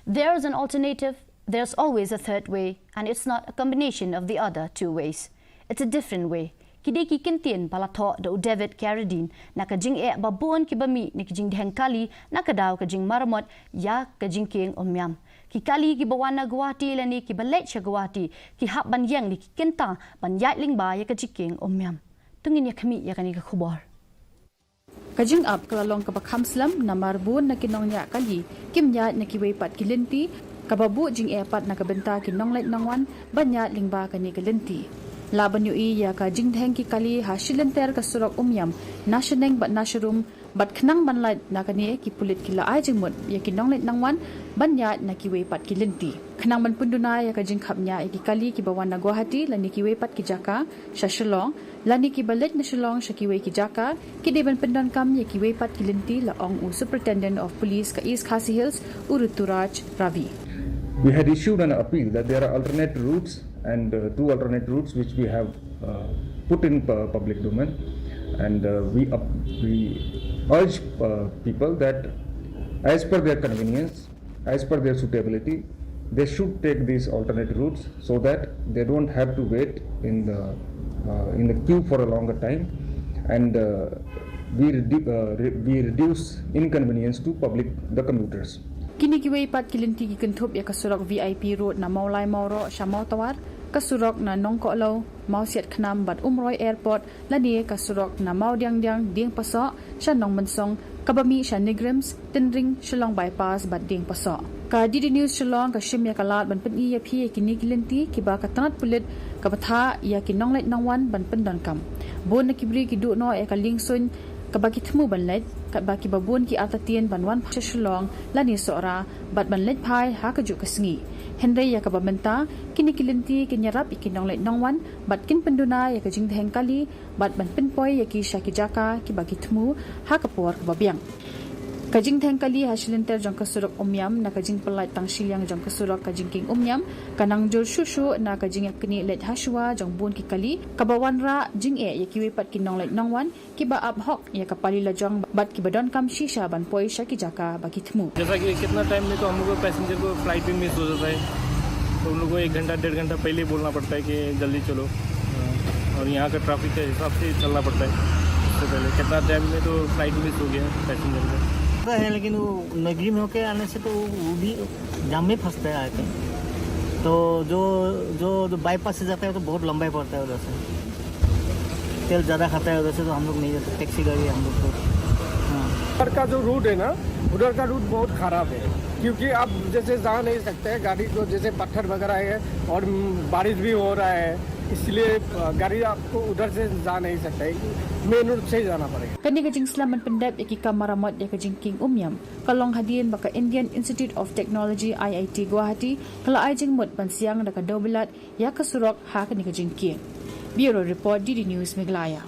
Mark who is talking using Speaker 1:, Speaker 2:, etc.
Speaker 1: There's an alternative, there's always a third way, and it's not a combination of the other two ways. It's a different way. Kidi ki kintien palatho do David Carradine naka jing babon ki bami ni Jingdheng kali naka daw ka jing maramot ya ka Jingkieng Umiam. Ki kali ki bawana Guwahati lani ki balet siya Guwahati ki hap ban yang ni ki kenta ban yat ling ba ya ka Jingkieng Umiam. Tungin ya kami ya kani ka khubor. Kajing up kalalong kabakam slam na marbun na kinong niya kali kim yat na Kiwei pat ki Lynti kababu jing pat na kabenta kinong lait nangwan banyat ling ba kani ka Lynti. Laban yu iya ka Jingdheng ki kali hasilenter ka surok Umiam nasyoneng bat nasyarum bat kenang banlait na kani ki pulit ki laay jingmut ya kinong lait nangwan banyat na Kiwei pat ki Lynti. Kenang ban punduna ya ka jingkap niya ki kali ki bawan na Guwahati lani Kiwei pat ki Jaka sya Shillong lani ki balit na Shillong sya Kiwei ki Jaka ki deban pendan kam ya Kiwei pat ki Lynti laong u Superintendent of Police ka East KHASI Hills Uruturaj Ravi.
Speaker 2: We had issued an appeal that there are alternate routes and two alternate routes which we have put in public domain, and we urge people that as per their convenience, as per their suitability, they should take these alternate routes so that they don't have to wait in the queue for a longer time, and we reduce inconvenience to the commuters.
Speaker 1: Kini Kiwei pat ki Lynti ki kentup ya kasurok VIP road na maulai mauro sya mau tawar kasurok na nongko lo mau siat khnam bat Umroi airport lani kasurok na mau diang ding paso sya nong mensong kabami sya Nigrims Tendring Shillong bypass bat ding paso ka DD News Shillong ka shim ya kalat ban pen ya phi kini ki Lynti ki ba ka tanat pulit ka batha ya ki nong lait nangwan ban pen don kam bon na kibri ki du no e ka lingsun kabaki thmu banlet kabaki babun ki atatien banwan phasha Shillong lani sora bat banlet phai ha ka ju kasngi henry ya kabamenta kini ki Lynti kinyarap ikinong let nongwan bat kin penduna ya ka Jingdheng kali bat ban pinpoy ya ki Shaki Jaka ki baki thmu ha ka por babiang ka Jingdheng kali hasilenter jong kasurok Umiam na ka jing pelait tang silyang jong kasurok ka Jingkieng Umiam kanang jur shushu na ka jing kini let haswa jong bun ki kali kabawan ra jing ya Kiwei pat kinong let nongwan ki ba ab hok ya ka pali la jong bat ki badon kam shisha ban poi Shaki Jaka baki thmu
Speaker 3: जैसा कि कितना टाइम में तो हम लोग को पैसेंजर को फ्लाइट भी मिस हो जाता है तो उन लोगों को 1 घंटा 1.5 घंटा पहले बोलना पड़ता है कि जल्दी चलो और यहाँ का ट्रैफिक के हिसाब से चलना पड़ता है उससे पहले कितना टाइम में तो फ्लाइट मिस हो गया पैसेंजर का
Speaker 4: है लेकिन वो नगरी में होके आने से तो वो भी जाम में फंसता है आके तो जो बाईपास से जाता है तो बहुत लंबा ही पड़ता है उधर से तेल ज़्यादा खाता है उधर से तो हम लोग नहीं जाते टैक्सी गाड़ी हम लोग को
Speaker 5: उधर का जो रूट है ना उधर का रूट बहुत ख़राब है क्योंकि आप जैसे जा नहीं सकते हैं गाड़ी को जैसे पत्थर वगैरह है और बारिश भी हो रहा है इसलिए गाड़ी आपको उधर से जा नहीं सकता है मेन रूट से ही जाना पड़ेगा
Speaker 1: kani ka jing slaman pendep ya ki kamaramot ya ka Jingkieng Umiam kalong hadien baka Indian Institute of Technology IIT Guwahati kala ay jing mot pansiang da ka dobilat ya kasurok ha kani ka Jingkieng Bureau Report DD News Meglaya